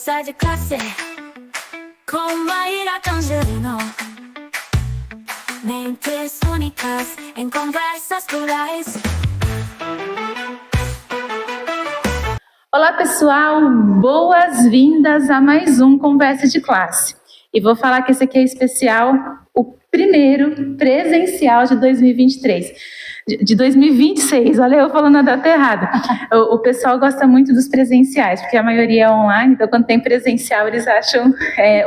Conversa de classe com Maíra Tangerino. Mentes únicas em conversas plurais. Olá pessoal, boas-vindas a mais um Conversa de Classe. E vou falar que esse aqui é especial, o primeiro presencial de 2023. De 2026, olha eu falando a data errada. O pessoal gosta muito dos presenciais, porque a maioria é online, então quando tem presencial eles acham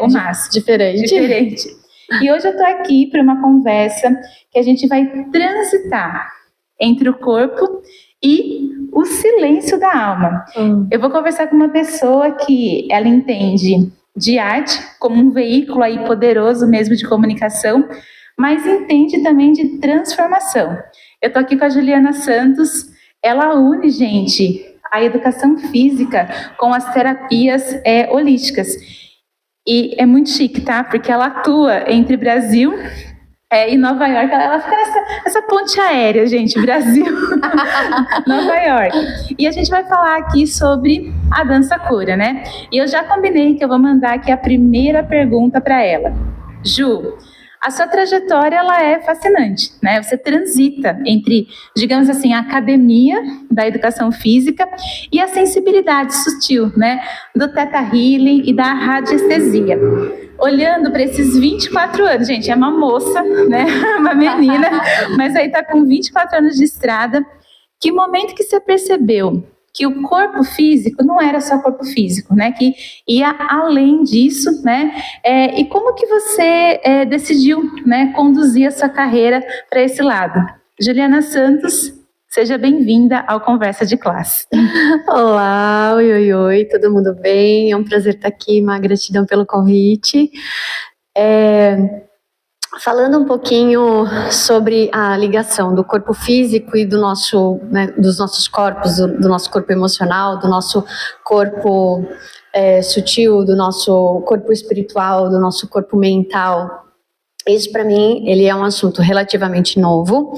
o máximo. Diferente. E hoje eu estou aqui para uma conversa que a gente vai transitar entre o corpo e o silêncio da alma. Eu vou conversar com uma pessoa que ela entende de arte como um veículo aí poderoso mesmo de comunicação, mas entende também de transformação. Eu tô aqui com a Juliana Santos. Ela une, gente, a educação física com as terapias holísticas. E é muito chique, tá? Porque ela atua entre Brasil e Nova York. Ela fica nessa ponte aérea, gente, Brasil, Nova York. E a gente vai falar aqui sobre a dança cura, né? E eu já combinei que eu vou mandar aqui a primeira pergunta para ela. Ju, a sua trajetória ela é fascinante, né? Você transita entre, digamos assim, a academia da educação física e a sensibilidade sutil, né? Do Theta Healing e da radiestesia. Olhando para esses 24 anos, gente, é uma moça, né? Uma menina, mas aí tá com 24 anos de estrada. Que momento que você percebeu que o corpo físico não era só corpo físico, né? Que ia além disso, né? E como que você decidiu, né, conduzir a sua carreira para esse lado? Juliana Santos, seja bem-vinda ao Conversa de Classe. Olá, oi, todo mundo bem? É um prazer estar aqui, uma gratidão pelo convite. Falando um pouquinho sobre a ligação do corpo físico e do nosso, né, dos nossos corpos, do nosso corpo emocional, do nosso corpo sutil, do nosso corpo espiritual, do nosso corpo mental. Isso, para mim, ele é um assunto relativamente novo.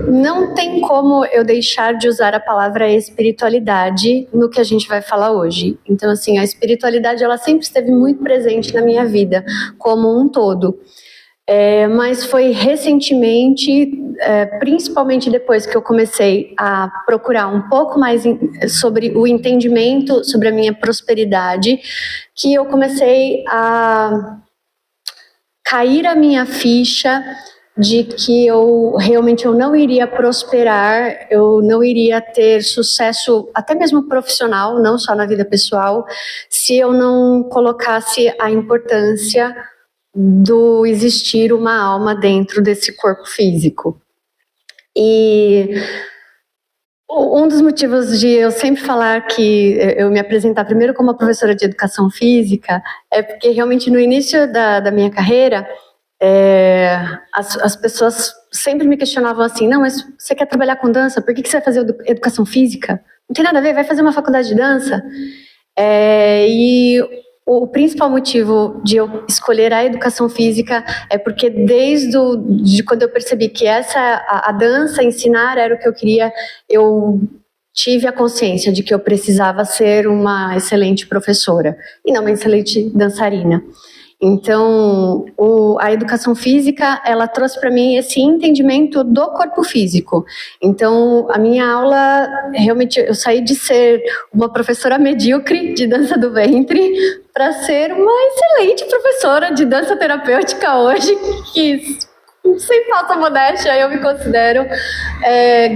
Não tem como eu deixar de usar a palavra espiritualidade no que a gente vai falar hoje. Então, assim, a espiritualidade, ela sempre esteve muito presente na minha vida, como um todo. Mas foi recentemente, principalmente depois que eu comecei a procurar um pouco mais sobre o entendimento, sobre a minha prosperidade, que eu comecei a cair a minha ficha de que eu não iria prosperar, eu não iria ter sucesso, até mesmo profissional, não só na vida pessoal, se eu não colocasse a importância do existir uma alma dentro desse corpo físico. E um dos motivos de eu sempre falar que eu me apresentar primeiro como uma professora de educação física é porque realmente no início da minha carreira as pessoas sempre me questionavam assim, não, mas você quer trabalhar com dança, por que você vai fazer educação física? Não tem nada a ver, vai fazer uma faculdade de dança? E o principal motivo de eu escolher a educação física é porque de quando eu percebi que a dança, ensinar era o que eu queria, eu tive a consciência de que eu precisava ser uma excelente professora e não uma excelente dançarina. Então, a educação física, ela trouxe para mim esse entendimento do corpo físico. Então, a minha aula, realmente, eu saí de ser uma professora medíocre de dança do ventre para ser uma excelente professora de dança terapêutica hoje, que, sem falsa modéstia, eu me considero,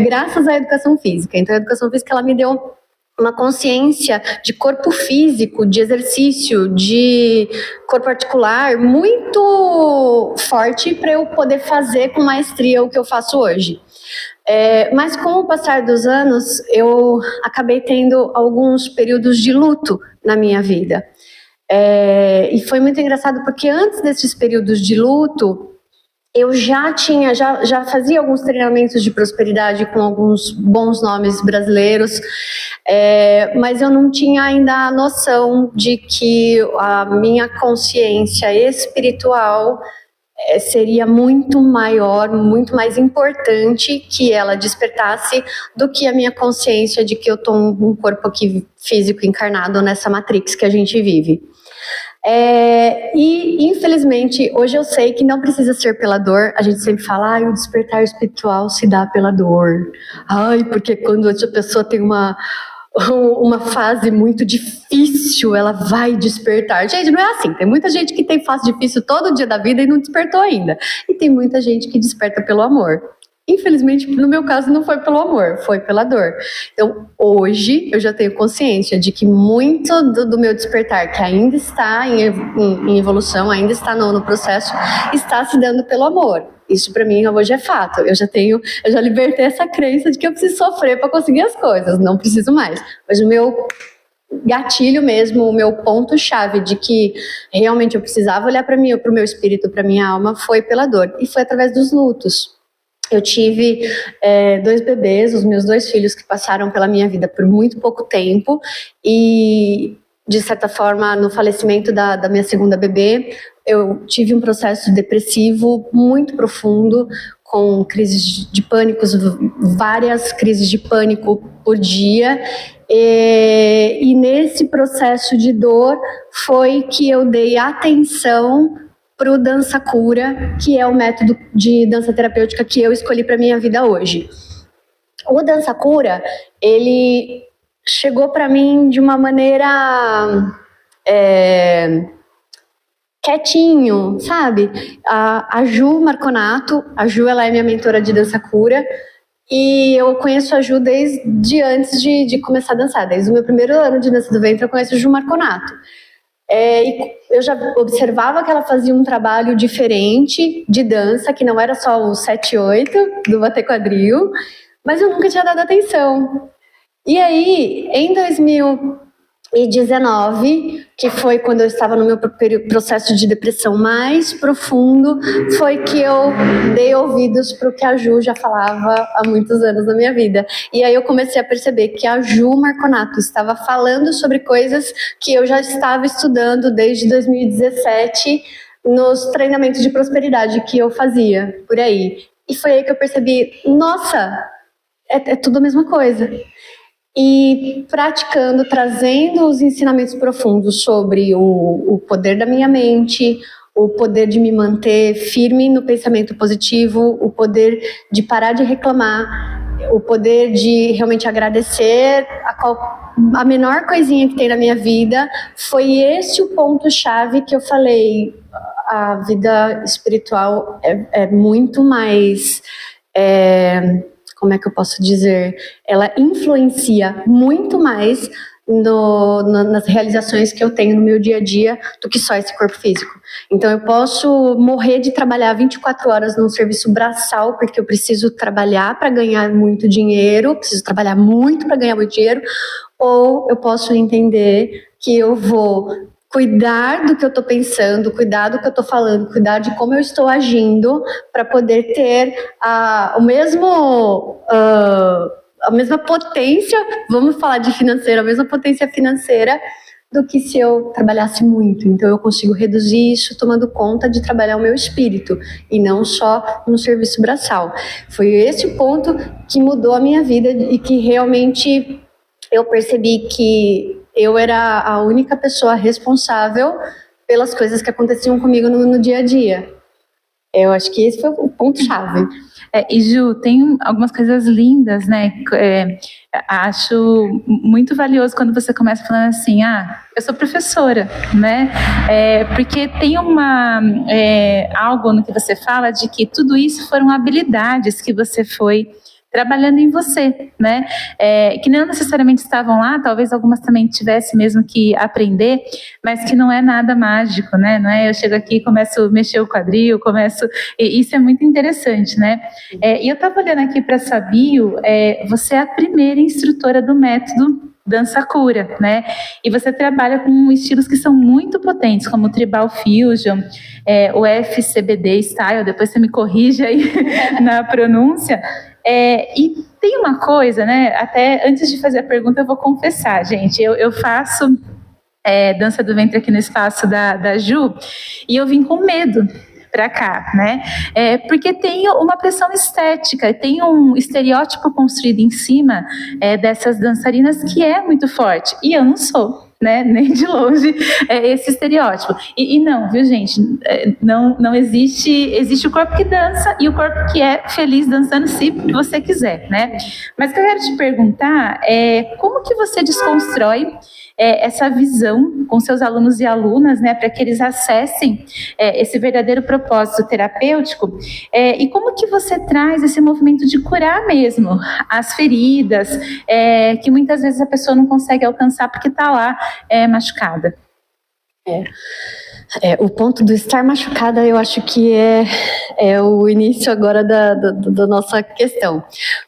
graças à educação física. Então, a educação física, ela me deu uma consciência de corpo físico, de exercício, de corpo articular muito forte para eu poder fazer com maestria o que eu faço hoje. Mas com o passar dos anos, eu acabei tendo alguns períodos de luto na minha vida. E foi muito engraçado porque antes desses períodos de luto, eu já fazia alguns treinamentos de prosperidade com alguns bons nomes brasileiros, mas eu não tinha ainda a noção de que a minha consciência espiritual seria muito maior, muito mais importante que ela despertasse do que a minha consciência de que eu tô um corpo aqui físico encarnado nessa matrix que a gente vive. E infelizmente hoje eu sei que não precisa ser pela dor. A gente sempre fala, o despertar espiritual se dá pela dor. Porque quando a pessoa tem uma fase muito difícil, ela vai despertar. Gente, não é assim. Tem muita gente que tem fase difícil todo dia da vida e não despertou ainda. E tem muita gente que desperta pelo amor. Infelizmente, no meu caso, não foi pelo amor, foi pela dor. Então, hoje, eu já tenho consciência de que muito do meu despertar, que ainda está em evolução, ainda está no processo, está se dando pelo amor. Isso para mim hoje é fato. Eu já libertei essa crença de que eu preciso sofrer para conseguir as coisas, não preciso mais. Mas o meu gatilho mesmo, o meu ponto-chave de que realmente eu precisava olhar para mim, para o meu espírito, para minha alma, foi pela dor. E foi através dos lutos. Eu tive 2 bebês, os meus 2 filhos que passaram pela minha vida por muito pouco tempo e, de certa forma, no falecimento da minha segunda bebê, eu tive um processo depressivo muito profundo, com crises de pânico, várias crises de pânico por dia. E nesse processo de dor foi que eu dei atenção para o Dança Cura, que é o método de dança terapêutica que eu escolhi para minha vida hoje. O Dança Cura, ele chegou para mim de uma maneira quietinho, sabe? A Ju Marconato, a Ju, ela é minha mentora de Dança Cura, e eu conheço a Ju desde antes de começar a dançar, desde o meu primeiro ano de dança do ventre eu conheço a Ju Marconato. E eu já observava que ela fazia um trabalho diferente de dança, que não era só o 7-8 do bater quadril, mas eu nunca tinha dado atenção. E aí, em 2019, que foi quando eu estava no meu processo de depressão mais profundo, foi que eu dei ouvidos para o que a Ju já falava há muitos anos na minha vida. E aí eu comecei a perceber que a Ju Marconato estava falando sobre coisas que eu já estava estudando desde 2017 nos treinamentos de prosperidade que eu fazia por aí. E foi aí que eu percebi, nossa, é tudo a mesma coisa. E praticando, trazendo os ensinamentos profundos sobre o poder da minha mente, o poder de me manter firme no pensamento positivo, o poder de parar de reclamar, o poder de realmente agradecer a menor coisinha que tem na minha vida, foi esse o ponto-chave que eu falei, a vida espiritual é muito mais... como é que eu posso dizer? Ela influencia muito mais nas realizações que eu tenho no meu dia a dia do que só esse corpo físico. Então eu posso morrer de trabalhar 24 horas num serviço braçal porque eu preciso trabalhar para ganhar muito dinheiro, preciso trabalhar muito para ganhar muito dinheiro, ou eu posso entender que eu vou cuidar do que eu estou pensando, cuidar do que eu estou falando, cuidar de como eu estou agindo para poder ter a mesma potência, vamos falar de financeira, a mesma potência financeira do que se eu trabalhasse muito. Então eu consigo reduzir isso tomando conta de trabalhar o meu espírito e não só no serviço braçal. Foi esse o ponto que mudou a minha vida e que realmente eu percebi que eu era a única pessoa responsável pelas coisas que aconteciam comigo no dia a dia. Eu acho que esse foi o ponto-chave. E Ju, tem algumas coisas lindas, né? Acho muito valioso quando você começa falando assim, eu sou professora, né? Porque tem algo no que você fala de que tudo isso foram habilidades que você foi trabalhando em você, né? Que não necessariamente estavam lá, talvez algumas também tivesse mesmo que aprender, mas que não é nada mágico, né? Não é eu chego aqui e começo a mexer o quadril, e isso é muito interessante, né? E eu estava olhando aqui para essa bio, você é a primeira instrutora do método Dança Cura, né? E você trabalha com estilos que são muito potentes, como o Tribal Fusion, o FCBD Style, depois você me corrige aí na pronúncia. E tem uma coisa, né? Até antes de fazer a pergunta, eu vou confessar, gente. Eu faço dança do ventre aqui no espaço da Ju, e eu vim com medo para cá, né? Porque tem uma pressão estética, tem um estereótipo construído em cima dessas dançarinas que é muito forte. E eu não sou, né? Nem de longe esse estereótipo. E não, viu, gente? Não existe o corpo que dança e o corpo que é feliz dançando se você quiser, né? Mas o que eu quero te perguntar é como que você desconstrói essa visão com seus alunos e alunas, né, para que eles acessem esse verdadeiro propósito terapêutico, e como que você traz esse movimento de curar mesmo as feridas, que muitas vezes a pessoa não consegue alcançar porque está lá machucada. O ponto do estar machucada, eu acho que é o início agora da nossa questão,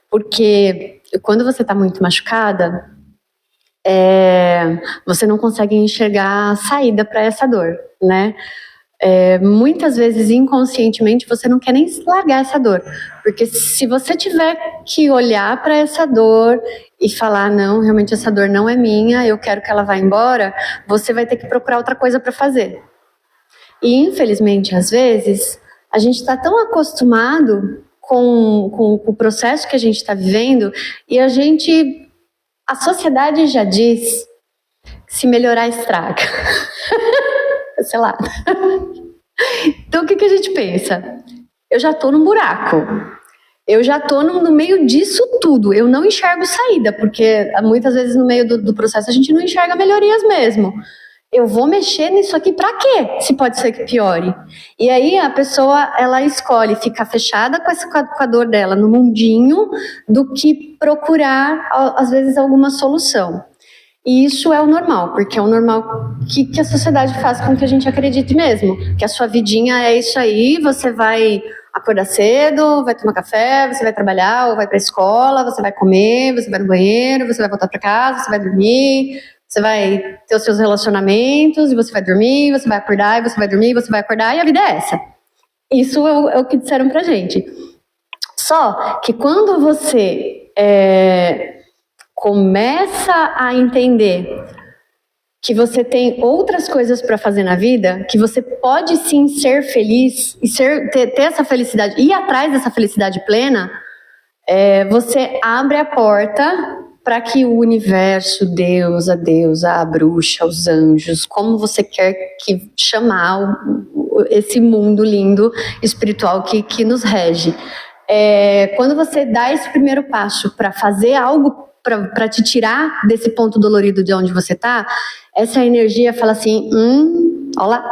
porque quando você está muito machucada, você não consegue enxergar a saída para essa dor, né? Muitas vezes, inconscientemente, você não quer nem largar essa dor, porque se você tiver que olhar para essa dor e falar, não, realmente essa dor não é minha, eu quero que ela vá embora, você vai ter que procurar outra coisa para fazer. E, infelizmente, às vezes, a gente está tão acostumado com o processo que a gente está vivendo e a sociedade já diz que se melhorar estraga. Sei lá. Então o que a gente pensa? Eu já tô num buraco. Eu já tô no meio disso tudo. Eu não enxergo saída, porque muitas vezes no meio do processo a gente não enxerga melhorias mesmo. Eu vou mexer nisso aqui pra quê? Se pode ser que piore. E aí a pessoa, ela escolhe ficar fechada com a dor dela no mundinho do que procurar, às vezes, alguma solução. E isso é o normal, porque é o normal que a sociedade faz com que a gente acredite mesmo. Que a sua vidinha é isso aí, você vai acordar cedo, vai tomar café, você vai trabalhar ou vai pra escola, você vai comer, você vai no banheiro, você vai voltar pra casa, você vai dormir... Você vai ter os seus relacionamentos, e você vai dormir, você vai acordar, e você vai dormir, você vai acordar, e a vida é essa. Isso é o que disseram pra gente. Só que quando você começa a entender que você tem outras coisas para fazer na vida, que você pode sim ser feliz, e ter essa felicidade, ir atrás dessa felicidade plena, você abre a porta para que o universo, Deus, a deusa, a bruxa, os anjos, como você quer que chamar esse mundo lindo espiritual que nos rege. Quando você dá esse primeiro passo para fazer algo para te tirar desse ponto dolorido de onde você está, essa energia fala assim, olha lá,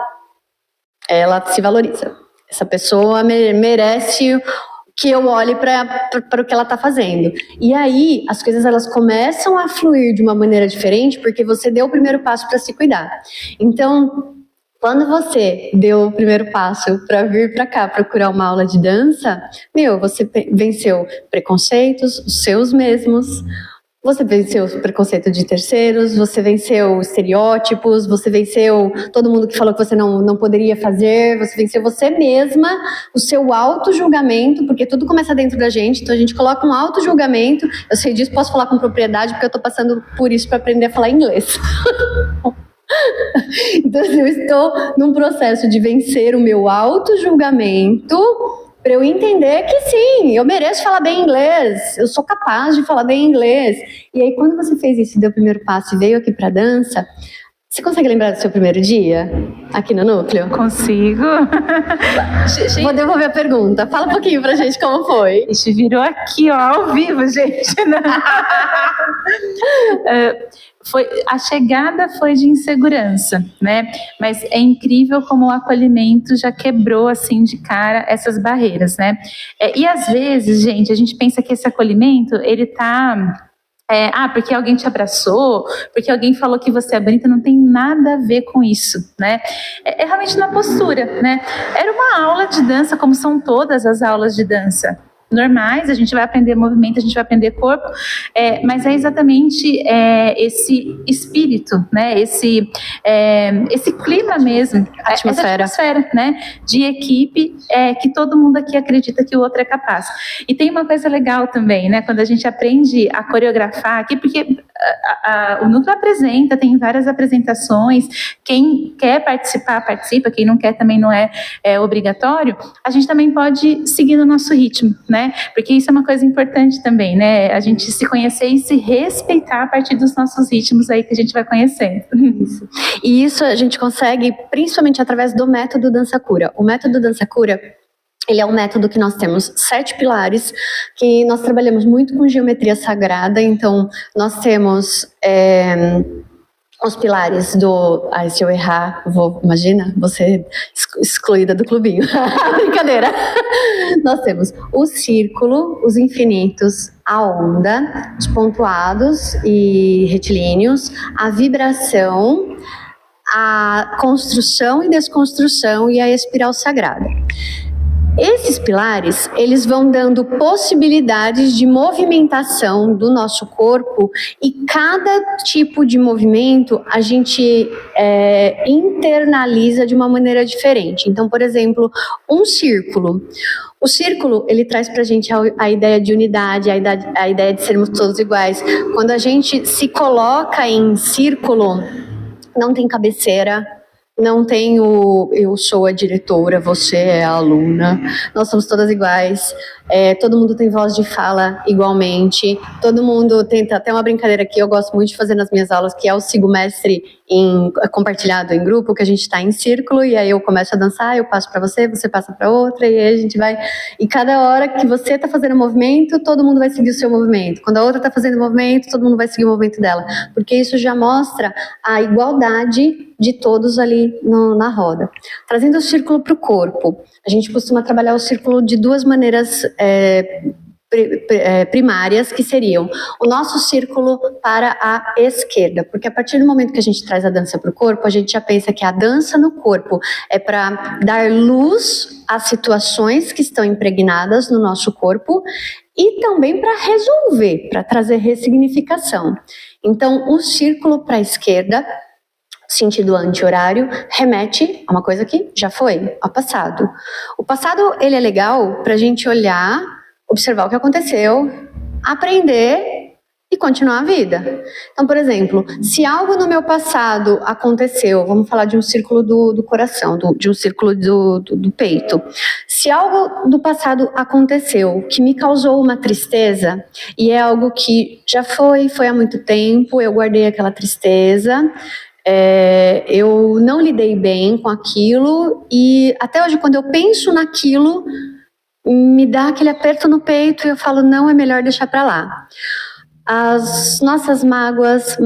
ela se valoriza. Essa pessoa merece que eu olhe para o que ela está fazendo. E aí, as coisas elas começam a fluir de uma maneira diferente, porque você deu o primeiro passo para se cuidar. Então, quando você deu o primeiro passo para vir para cá procurar uma aula de dança, você venceu preconceitos, os seus mesmos, você venceu o preconceito de terceiros, você venceu estereótipos, você venceu todo mundo que falou que você não poderia fazer, você venceu você mesma, o seu auto-julgamento, porque tudo começa dentro da gente, então a gente coloca um auto-julgamento, eu sei disso, posso falar com propriedade, porque eu estou passando por isso para aprender a falar inglês. Então eu estou num processo de vencer o meu auto-julgamento, para eu entender que sim, eu mereço falar bem inglês, eu sou capaz de falar bem inglês. E aí quando você fez isso, deu o primeiro passo e veio aqui para dança, você consegue lembrar do seu primeiro dia aqui no Núcleo? Consigo. Vou devolver a pergunta, fala um pouquinho pra gente como foi. A gente virou aqui, ó, ao vivo, gente. A chegada foi de insegurança, né? Mas é incrível como o acolhimento já quebrou, assim, de cara essas barreiras, né? E às vezes, gente, a gente pensa que esse acolhimento, ele tá... porque alguém te abraçou, porque alguém falou que você é bonita, não tem nada a ver com isso, né? É realmente na postura, né? Era uma aula de dança, como são todas as aulas de dança normais, a gente vai aprender movimento, a gente vai aprender corpo, mas é exatamente esse espírito, né? Esse clima mesmo, essa atmosfera, né? De equipe, que todo mundo aqui acredita que o outro é capaz. E tem uma coisa legal também, né? Quando a gente aprende a coreografar aqui, porque o núcleo apresenta, tem várias apresentações, quem quer participar, participa, quem não quer também não é obrigatório, a gente também pode seguir no nosso ritmo, né? Porque isso é uma coisa importante também, né? A gente se conhecer e se respeitar a partir dos nossos ritmos aí que a gente vai conhecendo. Isso. E isso a gente consegue principalmente através do método Dança Cura. O método Dança Cura, ele é um método que nós temos 7 pilares, que nós trabalhamos muito com geometria sagrada. Então, nós temos os pilares do... Ai, se eu errar, imagina, vou ser excluída do clubinho. Brincadeira. Nós temos o círculo, os infinitos, a onda, os pontuados e retilíneos, a vibração, a construção e desconstrução e a espiral sagrada. Esses pilares, eles vão dando possibilidades de movimentação do nosso corpo e cada tipo de movimento a gente internaliza de uma maneira diferente. Então, por exemplo, um círculo. O círculo, ele traz pra gente a ideia de unidade, a ideia de sermos todos iguais. Quando a gente se coloca em círculo, não tem cabeceira, não tem eu sou a diretora, você é a aluna, nós somos todas iguais, todo mundo tem voz de fala igualmente, todo mundo tem até uma brincadeira que eu gosto muito de fazer nas minhas aulas, que é o sigo mestre compartilhado em grupo, que a gente está em círculo e aí eu começo a dançar, eu passo para você, você passa para outra e aí a gente vai, e cada hora que você está fazendo o movimento, todo mundo vai seguir o seu movimento, quando a outra está fazendo o movimento, todo mundo vai seguir o movimento dela, porque isso já mostra a igualdade de todos ali na roda. Trazendo o círculo para o corpo, a gente costuma trabalhar o círculo de 2 maneiras primárias, que seriam o nosso círculo para a esquerda, porque a partir do momento que a gente traz a dança para o corpo, a gente já pensa que a dança no corpo é para dar luz às situações que estão impregnadas no nosso corpo e também para resolver, para trazer ressignificação. Então, o círculo para a esquerda, sentido anti-horário, remete a uma coisa que já foi, ao passado. O passado, ele é legal para a gente olhar, observar o que aconteceu, aprender e continuar a vida. Então, por exemplo, se algo no meu passado aconteceu, vamos falar de um círculo do coração, de um círculo do peito. Se algo do passado aconteceu que me causou uma tristeza, e é algo que já foi há muito tempo, eu guardei aquela tristeza, eu não lidei bem com aquilo e até hoje quando eu penso naquilo me dá aquele aperto no peito e eu falo, não, é melhor deixar para lá. As nossas mágoas,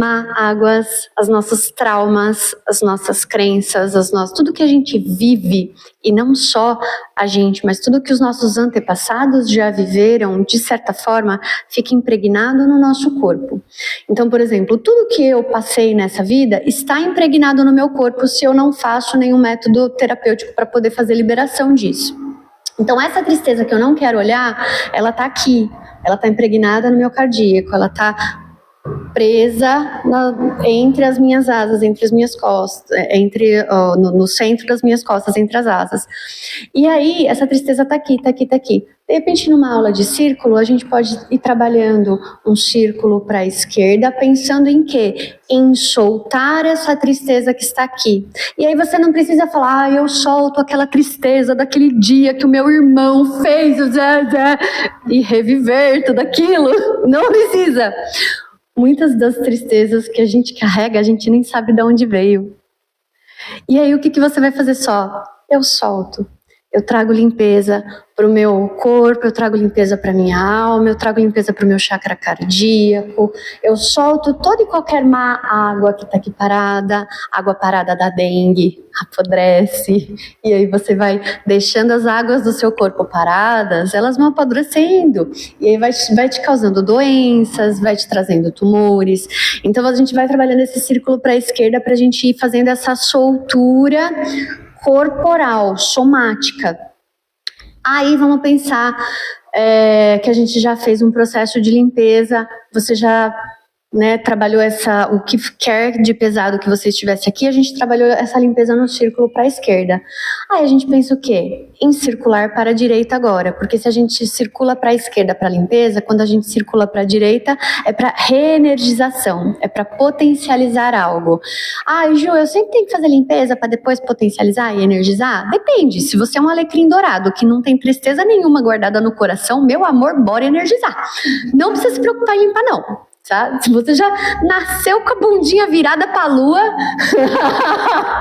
os nossos traumas, as nossas crenças, tudo que a gente vive, e não só a gente, mas tudo que os nossos antepassados já viveram, de certa forma, fica impregnado no nosso corpo. Então, por exemplo, tudo que eu passei nessa vida está impregnado no meu corpo se eu não faço nenhum método terapêutico para poder fazer liberação disso. Então, essa tristeza que eu não quero olhar, ela está aqui. Ela está impregnada no meu cardíaco, ela está presa entre as minhas asas, entre as minhas costas, no centro das minhas costas, entre as asas. E aí, essa tristeza está aqui, está aqui, está aqui. De repente, numa aula de círculo, a gente pode ir trabalhando um círculo para a esquerda, pensando em quê? Em soltar essa tristeza que está aqui. E aí você não precisa falar, eu solto aquela tristeza daquele dia que o meu irmão fez, e reviver tudo aquilo. Não precisa. Muitas das tristezas que a gente carrega, a gente nem sabe de onde veio. E aí, o que você vai fazer só? Eu solto. Eu trago limpeza para o meu corpo, eu trago limpeza para a minha alma, eu trago limpeza para o meu chakra cardíaco, eu solto toda e qualquer má água que está aqui parada, água parada da dengue, apodrece, e aí você vai deixando as águas do seu corpo paradas, elas vão apodrecendo, e aí vai te causando doenças, vai te trazendo tumores. Então a gente vai trabalhando esse círculo para a esquerda para a gente ir fazendo essa soltura corporal, somática. Aí vamos pensar que a gente já fez um processo de limpeza, você já né, trabalhou o que quer de pesado que você estivesse aqui, a gente trabalhou essa limpeza no círculo para a esquerda. Aí a gente pensa o quê? Em circular para a direita agora, porque se a gente circula para a esquerda para limpeza, quando a gente circula para a direita é para reenergização, é para potencializar algo. Ju, eu sempre tenho que fazer limpeza para depois potencializar e energizar? Depende, se você é um alecrim dourado que não tem tristeza nenhuma guardada no coração, meu amor, bora energizar. Não precisa se preocupar em limpar não. Sabe? Se você já nasceu com a bundinha virada pra lua.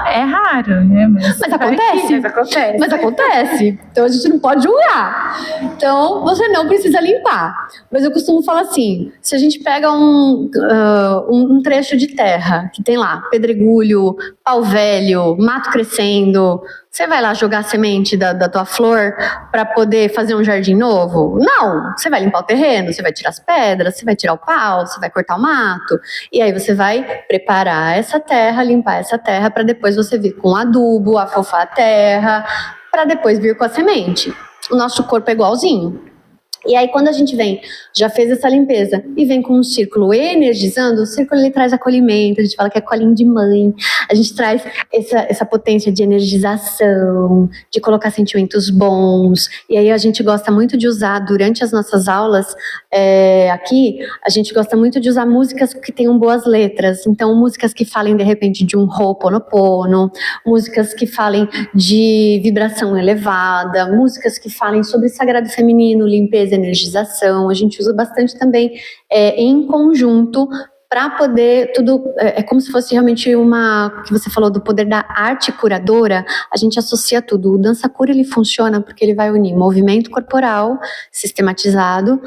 É raro, né? Mas acontece. Mas acontece. Então a gente não pode julgar. Então você não precisa limpar. Mas eu costumo falar assim: se a gente pega um trecho de terra que tem lá pedregulho, pau velho, mato crescendo, você vai lá jogar a semente da tua flor para poder fazer um jardim novo? Não! Você vai limpar o terreno, você vai tirar as pedras, você vai tirar o pau, você vai cortar o mato. E aí você vai preparar essa terra, limpar essa terra para depois você vir com adubo, afofar a terra, para depois vir com a semente. O nosso corpo é igualzinho. E aí quando a gente já fez essa limpeza e vem com um círculo energizando, o círculo ele traz acolhimento, a gente fala que é colinho de mãe, a gente traz essa potência de energização, de colocar sentimentos bons, e aí a gente gosta muito de usar durante as nossas aulas aqui, a gente gosta muito de usar músicas que tenham boas letras, então músicas que falem de repente de um Ho'oponopono, músicas que falem de vibração elevada, músicas que falem sobre sagrado feminino, limpeza, energização. A gente usa bastante também em conjunto para poder tudo, é como se fosse realmente que você falou do poder da arte curadora, a gente associa tudo. O dança cura ele funciona porque ele vai unir movimento corporal sistematizado,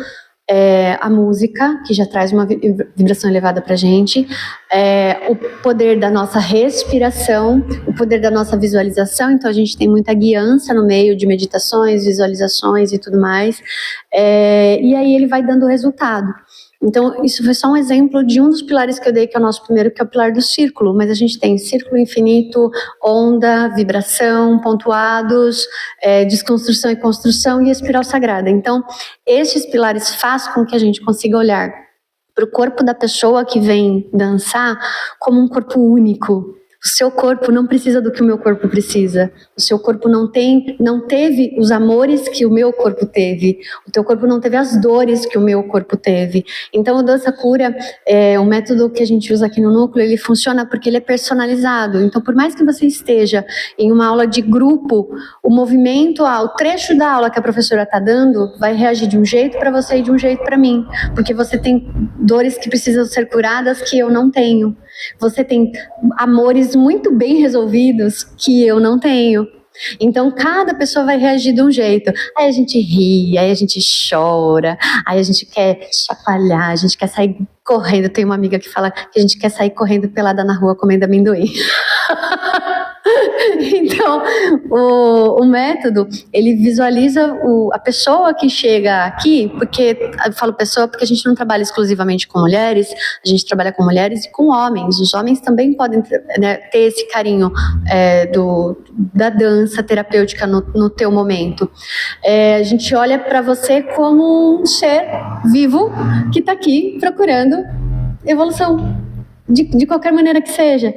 a música, que já traz uma vibração elevada pra gente, o poder da nossa respiração, o poder da nossa visualização, então a gente tem muita guiança no meio de meditações, visualizações e tudo mais, e aí ele vai dando resultado. Então, isso foi só um exemplo de um dos pilares que eu dei, que é o nosso primeiro, que é o pilar do círculo, mas a gente tem círculo infinito, onda, vibração, pontuados, desconstrução e construção e espiral sagrada. Então, esses pilares fazem com que a gente consiga olhar para o corpo da pessoa que vem dançar como um corpo único. O seu corpo não precisa do que o meu corpo precisa. O seu corpo não teve os amores que o meu corpo teve. O teu corpo não teve as dores que o meu corpo teve. Então, o Dança Cura, o método que a gente usa aqui no núcleo, ele funciona porque ele é personalizado. Então, por mais que você esteja em uma aula de grupo, o movimento, o trecho da aula que a professora está dando vai reagir de um jeito para você e de um jeito para mim. Porque você tem dores que precisam ser curadas que eu não tenho. Você tem amores muito bem resolvidos que eu não tenho. Então, cada pessoa vai reagir de um jeito. Aí a gente ri, aí a gente chora, aí a gente quer chacoalhar, a gente quer sair correndo. Tem uma amiga que fala que a gente quer sair correndo pelada na rua comendo amendoim. Então, o método, ele visualiza a pessoa que chega aqui, porque, eu falo pessoa porque a gente não trabalha exclusivamente com mulheres, a gente trabalha com mulheres e com homens. Os homens também podem, né, ter esse carinho da dança terapêutica no teu momento. A gente olha para você como um ser vivo que está aqui procurando evolução, de qualquer maneira que seja.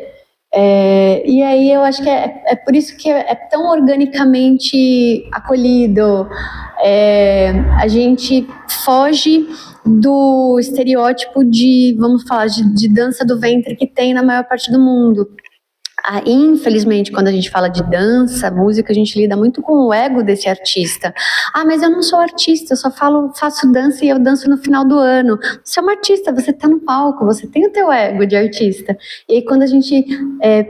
E aí eu acho que é por isso que é tão organicamente acolhido. A gente foge do estereótipo vamos falar, de dança do ventre que tem na maior parte do mundo. Infelizmente, quando a gente fala de dança, música, a gente lida muito com o ego desse artista. Mas eu não sou artista, eu só faço dança e eu danço no final do ano. Você é uma artista, você está no palco, você tem o teu ego de artista. E aí, quando a gente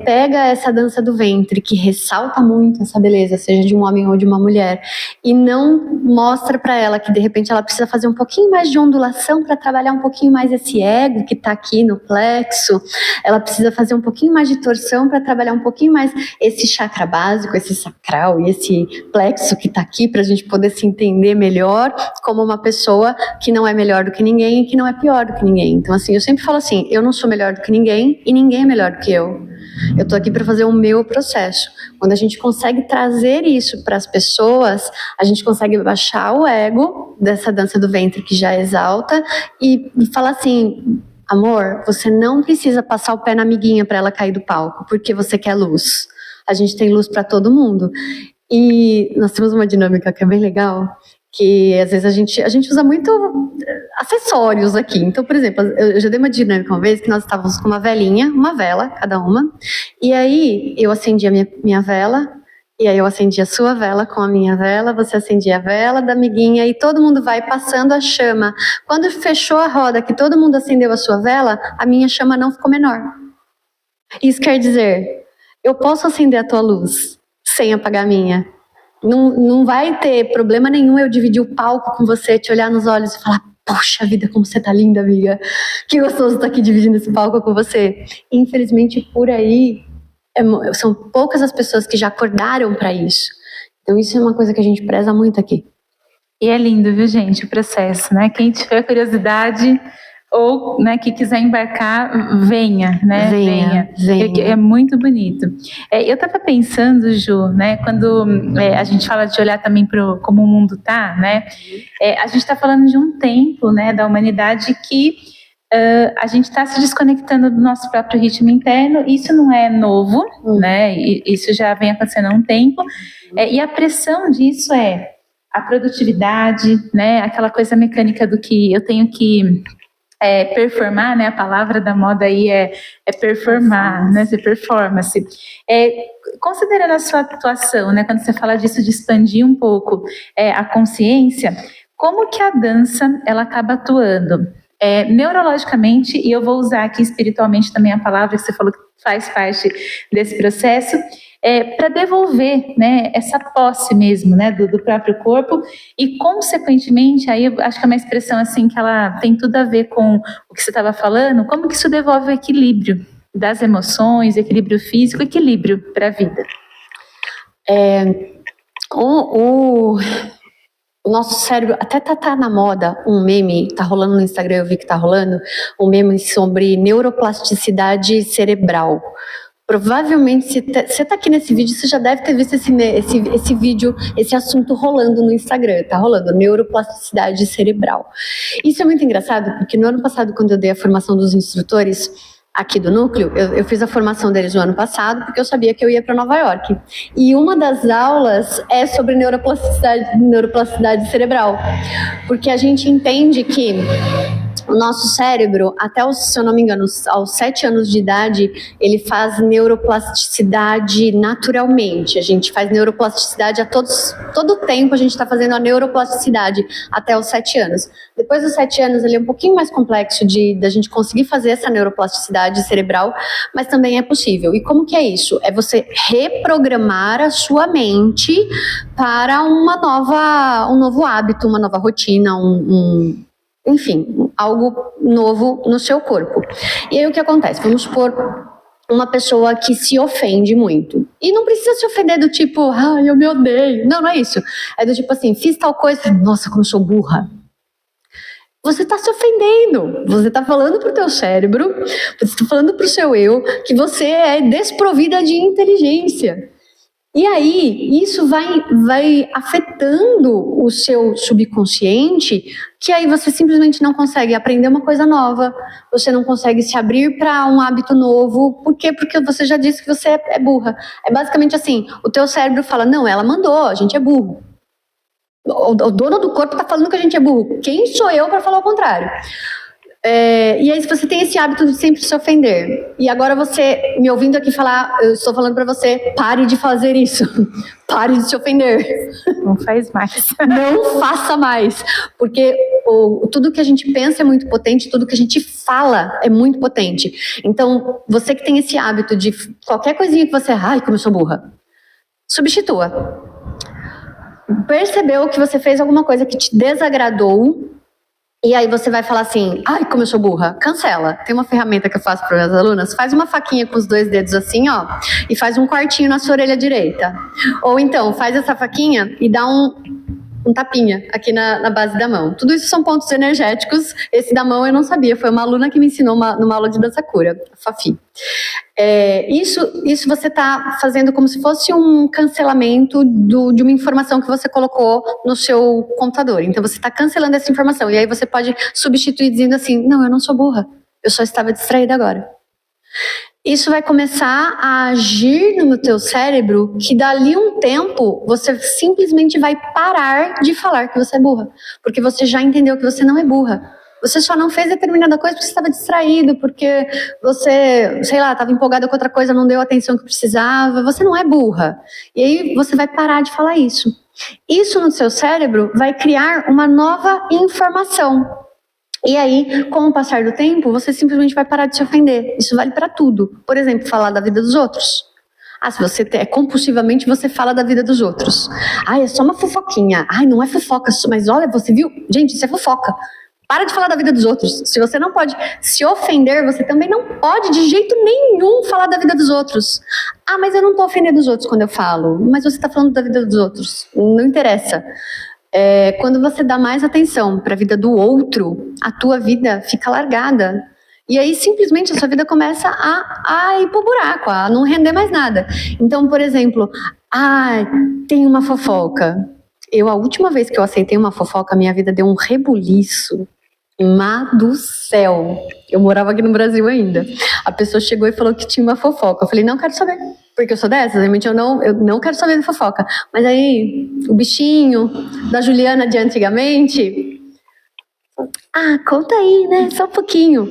pega essa dança do ventre, que ressalta muito essa beleza, seja de um homem ou de uma mulher, e não mostra para ela que, de repente, ela precisa fazer um pouquinho mais de ondulação para trabalhar um pouquinho mais esse ego que está aqui no plexo, ela precisa fazer um pouquinho mais de torção para trabalhar um pouquinho mais esse chakra básico, esse sacral e esse plexo que está aqui para a gente poder se entender melhor como uma pessoa que não é melhor do que ninguém e que não é pior do que ninguém. Então, assim, eu sempre falo assim, eu não sou melhor do que ninguém e ninguém é melhor do que eu. Eu estou aqui para fazer o meu processo. Quando a gente consegue trazer isso para as pessoas, a gente consegue baixar o ego dessa dança do ventre que já exalta e falar assim, amor, você não precisa passar o pé na amiguinha para ela cair do palco, porque você quer luz. A gente tem luz para todo mundo. E nós temos uma dinâmica que é bem legal, que às vezes a gente usa muito acessórios aqui. Então, por exemplo, eu já dei uma dinâmica uma vez que nós estávamos com uma velinha, uma vela, cada uma, e aí eu acendi a minha vela, e aí eu acendi a sua vela com a minha vela, você acendia a vela da amiguinha, e todo mundo vai passando a chama. Quando fechou a roda, que todo mundo acendeu a sua vela, a minha chama não ficou menor. Isso quer dizer, eu posso acender a tua luz sem apagar a minha. Não vai ter problema nenhum eu dividir o palco com você, te olhar nos olhos e falar, poxa vida, como você tá linda, amiga. Que gostoso estar aqui dividindo esse palco com você. Infelizmente, por aí, são poucas as pessoas que já acordaram para isso. Então, isso é uma coisa que a gente preza muito aqui. E é lindo, viu, gente, o processo, né? Quem tiver curiosidade ou, né, que quiser embarcar, venha, né? Venha. É muito bonito. Eu estava pensando, Ju, né? Quando a gente fala de olhar também para como o mundo tá, né? A gente está falando de um tempo, né, da humanidade que a gente está se desconectando do nosso próprio ritmo interno. Isso não é novo, né? Isso já vem acontecendo há um tempo. E a pressão disso é a produtividade, né? Aquela coisa mecânica do que eu tenho que performar, né? A palavra da moda aí é performar, né? Ser performance. Considerando a sua atuação, né? Quando você fala disso de expandir um pouco a consciência, como que a dança ela acaba atuando? Neurologicamente, e eu vou usar aqui espiritualmente também a palavra que você falou que faz parte desse processo, para devolver, né, essa posse mesmo, né, do próprio corpo e, consequentemente, aí eu acho que é uma expressão assim que ela tem tudo a ver com o que você estava falando, como que isso devolve o equilíbrio das emoções, equilíbrio físico, equilíbrio para a vida. O nosso cérebro, até tá na moda um meme, tá rolando no Instagram, eu vi que tá rolando, um meme sobre neuroplasticidade cerebral. Provavelmente, se você tá aqui nesse vídeo, você já deve ter visto esse vídeo, esse assunto rolando no Instagram, tá rolando, neuroplasticidade cerebral. Isso é muito engraçado, porque no ano passado, quando eu dei a formação dos instrutores aqui do núcleo, eu fiz a formação deles no ano passado, porque eu sabia que eu ia para Nova York. E uma das aulas é sobre neuroplasticidade cerebral, porque a gente entende que o nosso cérebro, até se eu não me engano, aos 7 anos de idade, ele faz neuroplasticidade naturalmente. A gente faz neuroplasticidade todo o tempo, a gente está fazendo a neuroplasticidade até os 7 anos. Depois dos 7 anos, ele é um pouquinho mais complexo da gente conseguir fazer essa neuroplasticidade cerebral, mas também é possível. E como que é isso? É você reprogramar a sua mente para um novo hábito, uma nova rotina, enfim, algo novo no seu corpo. E aí o que acontece? Vamos supor uma pessoa que se ofende muito. E não precisa se ofender do tipo, eu me odeio. Não é isso. É do tipo assim, fiz tal coisa, nossa, como eu sou burra. Você está se ofendendo. Você está falando pro teu cérebro, você está falando pro seu eu, que você é desprovida de inteligência. E aí, isso vai afetando o seu subconsciente, que aí você simplesmente não consegue aprender uma coisa nova, você não consegue se abrir para um hábito novo. Por quê? Porque você já disse que você é burra. É basicamente assim, o teu cérebro fala, não, ela mandou, a gente é burro. O dono do corpo está falando que a gente é burro. Quem sou eu para falar o contrário? E aí, se você tem esse hábito de sempre se ofender, e agora você me ouvindo aqui falar, eu estou falando para você, pare de fazer isso, pare de se ofender. Não faz mais. Não faça mais, porque tudo que a gente pensa é muito potente, tudo que a gente fala é muito potente. Então, você que tem esse hábito de qualquer coisinha que você, como eu sou burra, substitua. Percebeu que você fez alguma coisa que te desagradou, e aí você vai falar assim, como eu sou burra, cancela. Tem uma ferramenta que eu faço para minhas alunas, faz uma faquinha com os 2 dedos assim, ó, e faz um cortinho na sua orelha direita. Ou então, faz essa faquinha e dá um tapinha aqui na base da mão. Tudo isso são pontos energéticos. Esse da mão eu não sabia, foi uma aluna que me ensinou numa aula de dança cura, Fafi. Isso você está fazendo como se fosse um cancelamento de uma informação que você colocou no seu computador. Então você está cancelando essa informação. E aí você pode substituir dizendo assim, não, eu não sou burra. eu só estava distraída agora. Isso vai começar a agir no teu cérebro que dali um tempo você simplesmente vai parar de falar que você é burra. Porque você já entendeu que você não é burra. Você só não fez determinada coisa porque você estava distraído, porque você, sei lá, estava empolgada com outra coisa, não deu a atenção que precisava. Você não é burra. E aí você vai parar de falar isso. Isso no seu cérebro vai criar uma nova informação. E aí, com o passar do tempo, você simplesmente vai parar de se ofender. Isso vale para tudo. Por exemplo, falar da vida dos outros. Se você compulsivamente, você fala da vida dos outros. É só uma fofoquinha. Não é fofoca, mas olha, você viu? Gente, isso é fofoca. Para de falar da vida dos outros. Se você não pode se ofender, você também não pode de jeito nenhum falar da vida dos outros. Mas eu não estou ofendendo os outros quando eu falo. Mas você está falando da vida dos outros. Não interessa. Quando você dá mais atenção para a vida do outro, a tua vida fica largada. E aí, simplesmente, a sua vida começa a ir pro buraco, a não render mais nada. Então, por exemplo, tem uma fofoca. A última vez que eu aceitei uma fofoca, minha vida deu um rebuliço. Má do céu. Eu morava aqui no Brasil ainda. A pessoa chegou e falou que tinha uma fofoca. Eu falei, não quero saber. Porque eu sou dessas, realmente eu não quero saber de fofoca. Mas aí, o bichinho da Juliana de antigamente... conta aí, né? Só um pouquinho.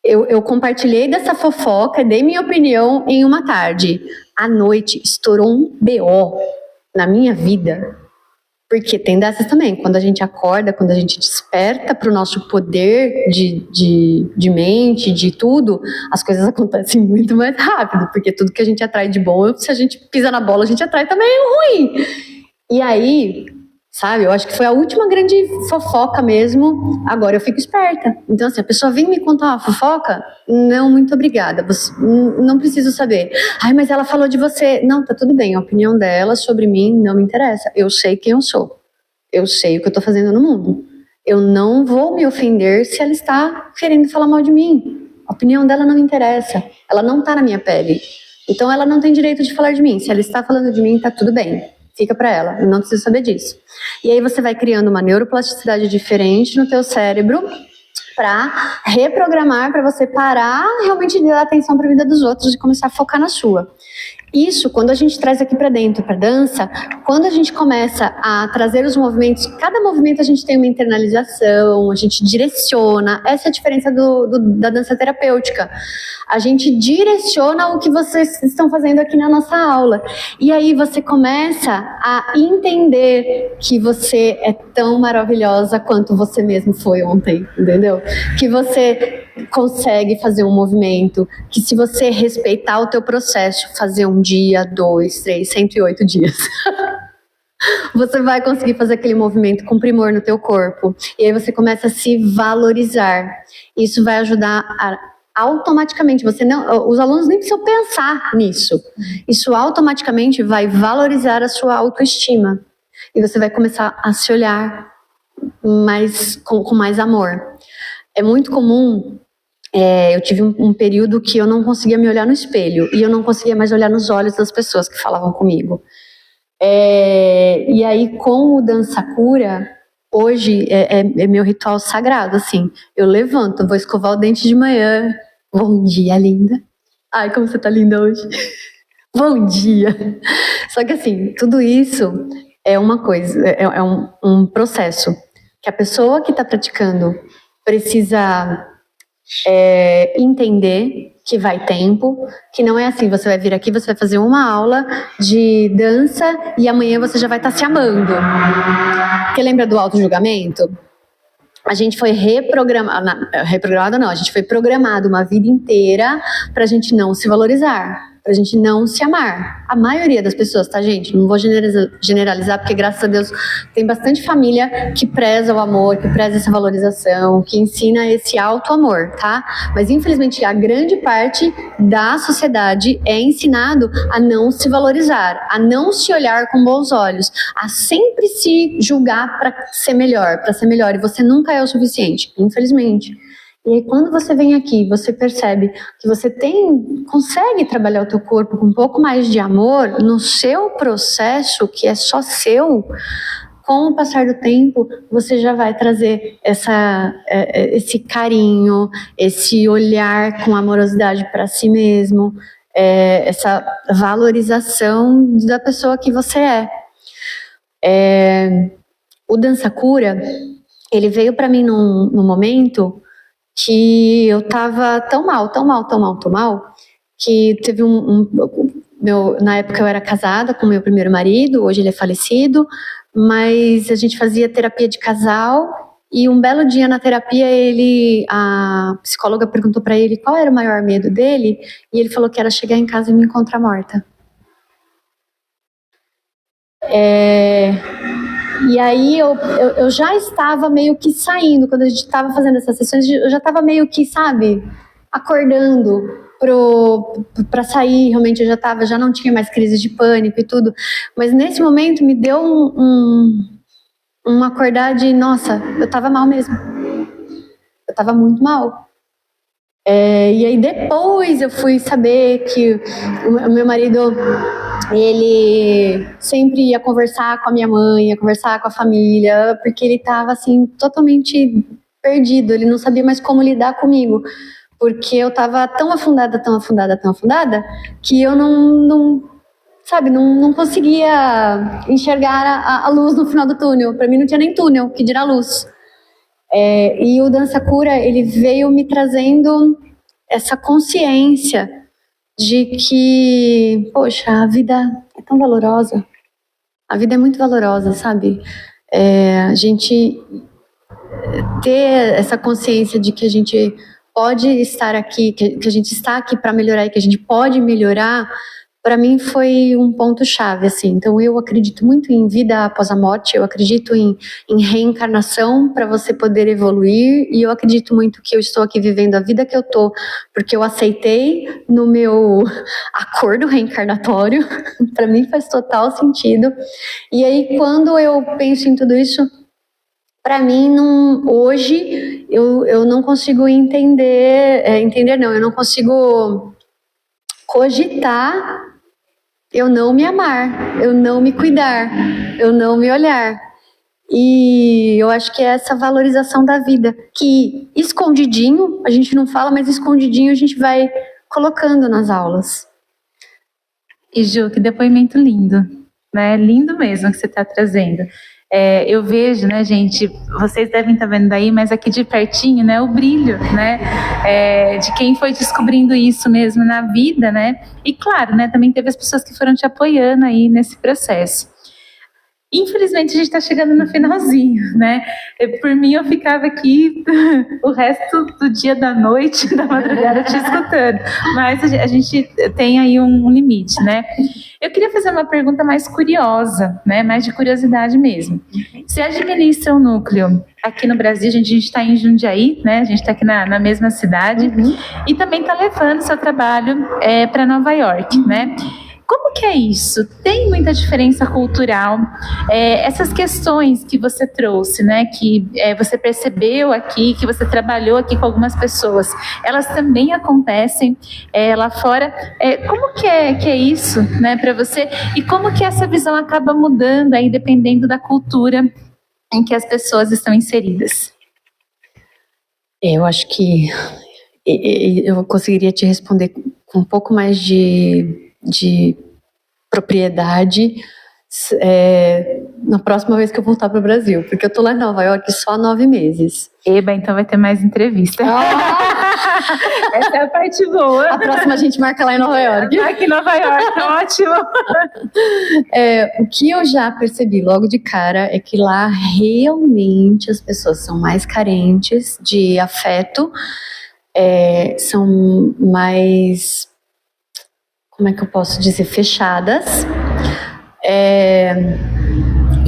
Eu compartilhei dessa fofoca, dei minha opinião em uma tarde. À noite, estourou um BO na minha vida. Porque tem dessas também, quando a gente acorda, quando a gente desperta para o nosso poder de mente, de tudo, as coisas acontecem muito mais rápido, porque tudo que a gente atrai de bom, se a gente pisa na bola, a gente atrai também o ruim. E aí, sabe, eu acho que foi a última grande fofoca mesmo, agora eu fico esperta. Então assim, a pessoa vem me contar uma fofoca, não, muito obrigada, não preciso saber. Mas ela falou de você. Não, tá tudo bem, a opinião dela sobre mim não me interessa. Eu sei quem eu sou, eu sei o que eu tô fazendo no mundo. Eu não vou me ofender se ela está querendo falar mal de mim. A opinião dela não me interessa, ela não tá na minha pele. Então ela não tem direito de falar de mim. Se ela está falando de mim, tá tudo bem. Fica para ela, eu não preciso saber disso. E aí você vai criando uma neuroplasticidade diferente no teu cérebro para reprogramar, para você parar realmente de dar atenção para a vida dos outros e começar a focar na sua. Isso, quando a gente traz aqui para dentro, para dança, quando a gente começa a trazer os movimentos, cada movimento a gente tem uma internalização, a gente direciona. Essa é a diferença da dança terapêutica. A gente direciona o que vocês estão fazendo aqui na nossa aula. E aí você começa a entender que você é tão maravilhosa quanto você mesmo foi ontem, entendeu? Que você consegue fazer um movimento, que se você respeitar o teu processo, fazer 1 dia, 2, 3, 108 dias, você vai conseguir fazer aquele movimento com primor no teu corpo. E aí você começa a se valorizar. Isso vai ajudar automaticamente, os alunos nem precisam pensar nisso. Isso automaticamente vai valorizar a sua autoestima. E você vai começar a se olhar com mais amor. É muito comum, eu tive um período que eu não conseguia me olhar no espelho, e eu não conseguia mais olhar nos olhos das pessoas que falavam comigo. E aí, com o Dança Cura, hoje é meu ritual sagrado, assim. Eu levanto, vou escovar o dente de manhã. Bom dia, linda. Ai, como você tá linda hoje. Bom dia. Só que assim, tudo isso é uma coisa, é um processo que a pessoa que está praticando precisa entender que vai tempo, que não é assim, você vai vir aqui, você vai fazer uma aula de dança e amanhã você já vai estar se amando. Porque lembra do auto-julgamento? A gente foi a gente foi programado uma vida inteira pra gente não se valorizar, pra gente não se amar. A maioria das pessoas, tá, gente? Não vou generalizar, porque graças a Deus tem bastante família que preza o amor, que preza essa valorização, que ensina esse auto-amor, tá? Mas infelizmente a grande parte da sociedade é ensinado a não se valorizar, a não se olhar com bons olhos, a sempre se julgar para ser melhor, e você nunca é o suficiente, infelizmente. E aí quando você vem aqui, você percebe que você consegue trabalhar o teu corpo com um pouco mais de amor no seu processo, que é só seu, com o passar do tempo, você já vai trazer esse carinho, esse olhar com amorosidade para si mesmo, essa valorização da pessoa que você é. O Dança Cura, ele veio para mim num momento que eu tava tão mal, que teve na época eu era casada com meu primeiro marido, hoje ele é falecido, mas a gente fazia terapia de casal e um belo dia na terapia a psicóloga perguntou para ele qual era o maior medo dele e ele falou que era chegar em casa e me encontrar morta. E aí eu já estava meio que saindo, quando a gente estava fazendo essas sessões, eu já estava meio que, sabe, acordando para sair, realmente eu já não tinha mais crise de pânico e tudo, mas nesse momento me deu um acordar de, nossa, eu estava mal mesmo, eu estava muito mal. E aí depois eu fui saber que o meu marido, ele sempre ia conversar com a minha mãe, ia conversar com a família, porque ele estava assim, totalmente perdido, ele não sabia mais como lidar comigo, porque eu estava tão afundada, que eu não conseguia enxergar a luz no final do túnel. Para mim não tinha nem túnel, que dirá luz. E o Dança Cura, ele veio me trazendo essa consciência de que, poxa, a vida é tão valorosa. A vida é muito valorosa, sabe? A gente ter essa consciência de que a gente pode estar aqui, que a gente está aqui para melhorar e que a gente pode melhorar, para mim foi um ponto-chave, assim. Então eu acredito muito em vida após a morte, eu acredito em reencarnação para você poder evoluir, e eu acredito muito que eu estou aqui vivendo a vida que eu tô, porque eu aceitei no meu acordo reencarnatório. Para mim faz total sentido. E aí quando eu penso em tudo isso, para mim, hoje, eu não consigo eu não consigo cogitar eu não me amar, eu não me cuidar, eu não me olhar. E eu acho que é essa valorização da vida, que escondidinho, a gente não fala, mas escondidinho a gente vai colocando nas aulas. E Ju, que depoimento lindo, né? Lindo mesmo que você está trazendo. Eu vejo, né, gente, vocês devem estar vendo daí, mas aqui de pertinho, né, o brilho, né, de quem foi descobrindo isso mesmo na vida, né, e claro, né, também teve as pessoas que foram te apoiando aí nesse processo. Infelizmente a gente está chegando no finalzinho, né? Por mim eu ficava aqui o resto do dia, da noite, da madrugada te escutando, mas a gente tem aí um limite, né? Eu queria fazer uma pergunta mais curiosa, né? Mais de curiosidade mesmo. Você administra um núcleo aqui no Brasil, a gente está em Jundiaí, né? A gente está aqui na mesma cidade, e também está levando seu trabalho para Nova York, né? Como que é isso? Tem muita diferença cultural? Essas questões que você trouxe, né, que você percebeu aqui, que você trabalhou aqui com algumas pessoas, elas também acontecem lá fora? Como que é isso, né, para você? E como que essa visão acaba mudando aí, dependendo da cultura em que as pessoas estão inseridas? Eu acho que eu conseguiria te responder com um pouco mais de propriedade na próxima vez que eu voltar para o Brasil, porque eu tô lá em Nova York só há 9 meses. Eba, então vai ter mais entrevista. Essa é a parte boa. A próxima a gente marca lá em Nova York. Aqui em Nova York, ótimo. O que eu já percebi logo de cara é que lá realmente as pessoas são mais carentes de afeto, são mais, como é que eu posso dizer, fechadas.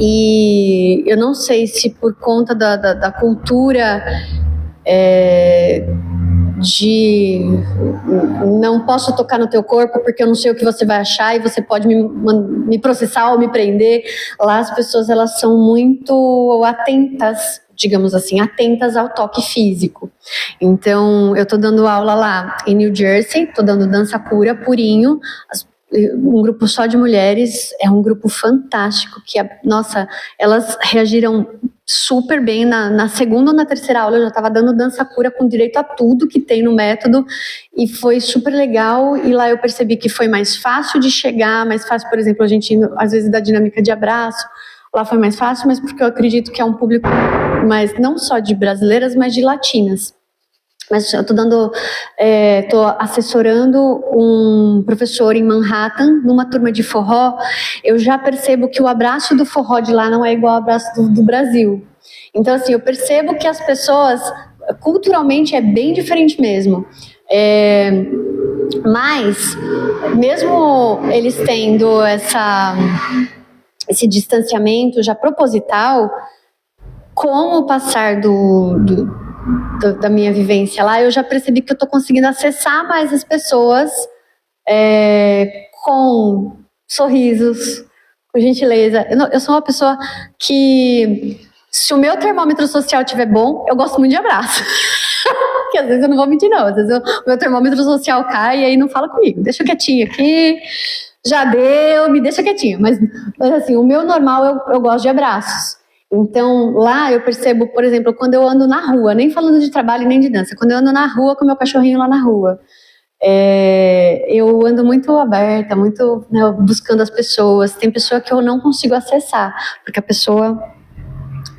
E eu não sei se por conta da cultura de não posso tocar no teu corpo porque eu não sei o que você vai achar e você pode me processar ou me prender. Lá as pessoas, elas são muito atentas, digamos assim, atentas ao toque físico. Então, eu tô dando aula lá em New Jersey, tô dando dança pura, purinho. um grupo só de mulheres, é um grupo fantástico, que, nossa, elas reagiram super bem. Na segunda ou na terceira aula eu já estava dando dança cura com direito a tudo que tem no método, e foi super legal. E lá eu percebi que foi mais fácil de chegar, mais fácil, por exemplo, a gente às vezes da dinâmica de abraço, lá foi mais fácil, mas porque eu acredito que é um público mais, não só de brasileiras, mas de latinas. Mas eu estou assessorando um professor em Manhattan, numa turma de forró. Eu já percebo que o abraço do forró de lá não é igual ao abraço do Brasil. Então, assim, eu percebo que as pessoas, culturalmente, é bem diferente mesmo. Mas, mesmo eles tendo esse distanciamento já proposital, com o passar da minha vivência lá, eu já percebi que eu estou conseguindo acessar mais as pessoas com sorrisos, com gentileza. Eu sou uma pessoa que, se o meu termômetro social estiver bom, eu gosto muito de abraço. Porque às vezes eu não vou mentir, não. Às vezes o meu termômetro social cai e aí não fala comigo. Deixa quietinho aqui, já deu, me deixa quietinho. Mas assim, o meu normal, eu gosto de abraços. Então, lá eu percebo, por exemplo, quando eu ando na rua, nem falando de trabalho nem de dança, quando eu ando na rua com meu cachorrinho lá na rua, eu ando muito aberta, muito, né, buscando as pessoas. Tem pessoa que eu não consigo acessar, porque a pessoa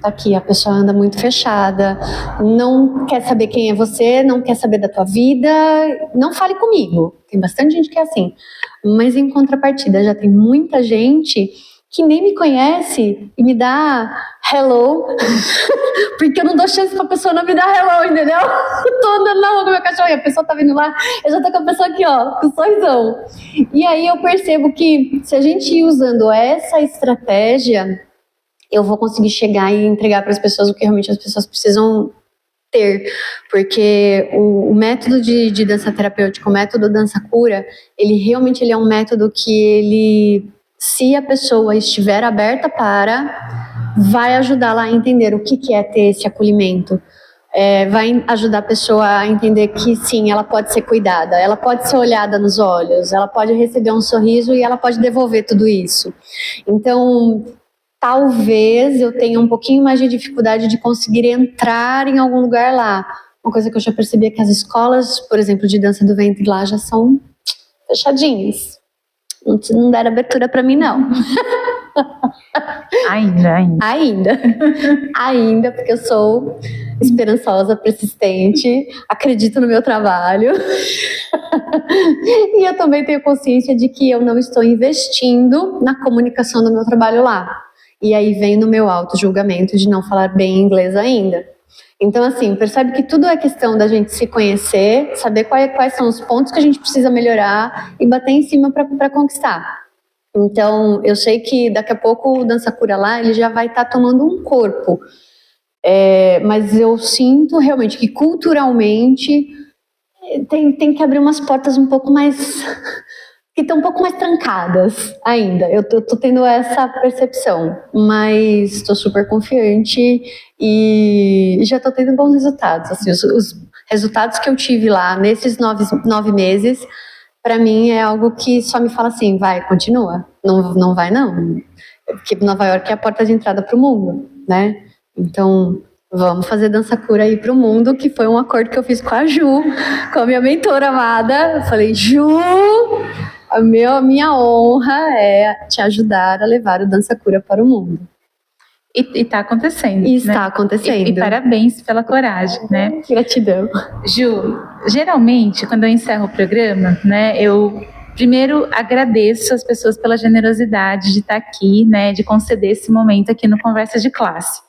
tá aqui, a pessoa anda muito fechada, não quer saber quem é você, não quer saber da tua vida, não fale comigo. Tem bastante gente que é assim, mas em contrapartida já tem muita gente que nem me conhece e me dá hello, porque eu não dou chance pra pessoa não me dar hello, entendeu? Eu tô andando na rua com meu cachorro e a pessoa tá vindo lá, eu já tô com a pessoa aqui, ó, com sorrisão. E aí eu percebo que se a gente ir usando essa estratégia, eu vou conseguir chegar e entregar para as pessoas o que realmente as pessoas precisam ter, porque o método de dança terapêutica, o método dança cura, ele realmente é um método que ele, se a pessoa estiver aberta vai ajudá-la a entender o que é ter esse acolhimento. Vai ajudar a pessoa a entender que sim, ela pode ser cuidada, ela pode ser olhada nos olhos, ela pode receber um sorriso e ela pode devolver tudo isso. Então, talvez eu tenha um pouquinho mais de dificuldade de conseguir entrar em algum lugar lá. Uma coisa que eu já percebi é que as escolas, por exemplo, de dança do ventre lá já são fechadinhas. Não deram abertura para mim, não. Ainda, porque eu sou esperançosa, persistente, acredito no meu trabalho. E eu também tenho consciência de que eu não estou investindo na comunicação do meu trabalho lá. E aí vem no meu auto-julgamento de não falar bem inglês ainda. Então, assim, percebe que tudo é questão da gente se conhecer, saber quais são os pontos que a gente precisa melhorar e bater em cima para conquistar. Então, eu sei que daqui a pouco o Dança Cura lá, ele já vai estar tomando um corpo. Mas eu sinto realmente que culturalmente tem que abrir umas portas um pouco mais... que estão um pouco mais trancadas ainda. Eu tô tendo essa percepção, mas estou super confiante e já tô tendo bons resultados. Assim, os resultados que eu tive lá nesses 9 meses, para mim é algo que só me fala assim, vai, continua, não vai não, porque Nova York é a porta de entrada para o mundo, né? Então, vamos fazer Dança Cura aí para o mundo, que foi um acordo que eu fiz com a Ju, com a minha mentora amada. Eu falei, Ju, a minha honra é te ajudar a levar o Dança Cura para o mundo. E está acontecendo. E está acontecendo. E parabéns pela coragem, né? Gratidão. Ju, geralmente, quando eu encerro o programa, né, eu primeiro agradeço as pessoas pela generosidade de estar aqui, né, de conceder esse momento aqui no Conversa de Classe.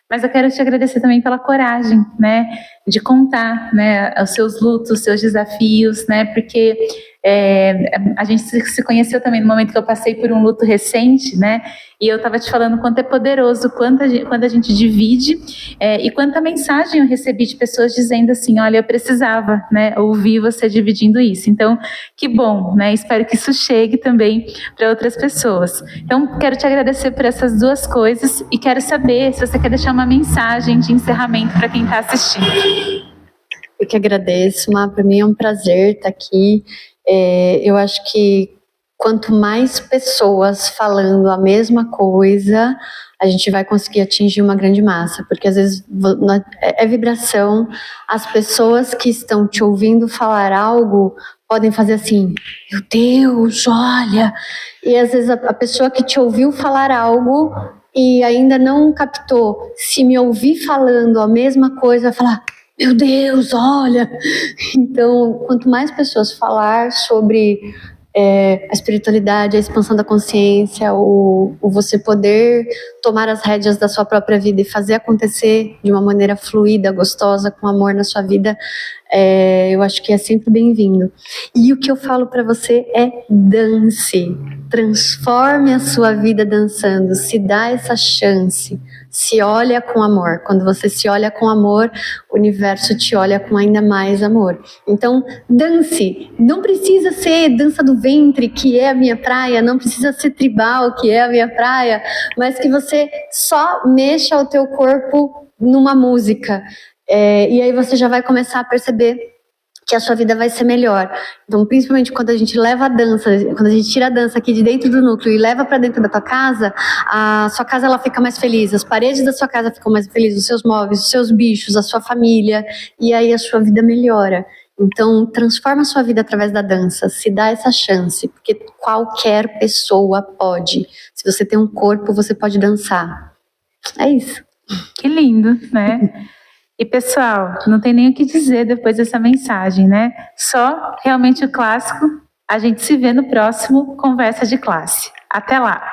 Mas eu quero te agradecer também pela coragem, né, de contar, né, os seus lutos, os seus desafios, né, porque a gente se conheceu também no momento que eu passei por um luto recente, né, e eu estava te falando quanto é poderoso, quando a gente divide, e quanta mensagem eu recebi de pessoas dizendo assim, olha, eu precisava, né, ouvir você dividindo isso. Então, que bom, né, espero que isso chegue também para outras pessoas. Então, quero te agradecer por essas duas coisas e quero saber se você quer deixar uma mensagem de encerramento para quem está assistindo. Eu que agradeço, Má, para mim é um prazer estar aqui. Eu acho que quanto mais pessoas falando a mesma coisa, a gente vai conseguir atingir uma grande massa, porque às vezes é vibração, as pessoas que estão te ouvindo falar algo podem fazer assim, meu Deus, olha, e às vezes a pessoa que te ouviu falar algo e ainda não captou, se me ouvir falando a mesma coisa, vai falar, meu Deus, olha. Então, quanto mais pessoas falar sobre a espiritualidade, a expansão da consciência, o você poder tomar as rédeas da sua própria vida e fazer acontecer de uma maneira fluida, gostosa, com amor na sua vida, eu acho que é sempre bem-vindo. E o que eu falo para você é dance, transforme a sua vida dançando, se dá essa chance, se olha com amor. Quando você se olha com amor, o universo te olha com ainda mais amor. Então, dance. Não precisa ser dança do ventre, que é a minha praia, não precisa ser tribal, que é a minha praia, mas que você só mexa o teu corpo numa música. E aí você já vai começar a perceber que a sua vida vai ser melhor. Então, principalmente quando a gente leva a dança, quando a gente tira a dança aqui de dentro do núcleo e leva para dentro da tua casa, a sua casa ela fica mais feliz, as paredes da sua casa ficam mais felizes, os seus móveis, os seus bichos, a sua família, e aí a sua vida melhora. Então, transforma a sua vida através da dança, se dá essa chance, porque qualquer pessoa pode. Se você tem um corpo, você pode dançar. É isso. Que lindo, né? E pessoal, não tem nem o que dizer depois dessa mensagem, né? Só realmente o clássico. A gente se vê no próximo Conversa de Classe. Até lá!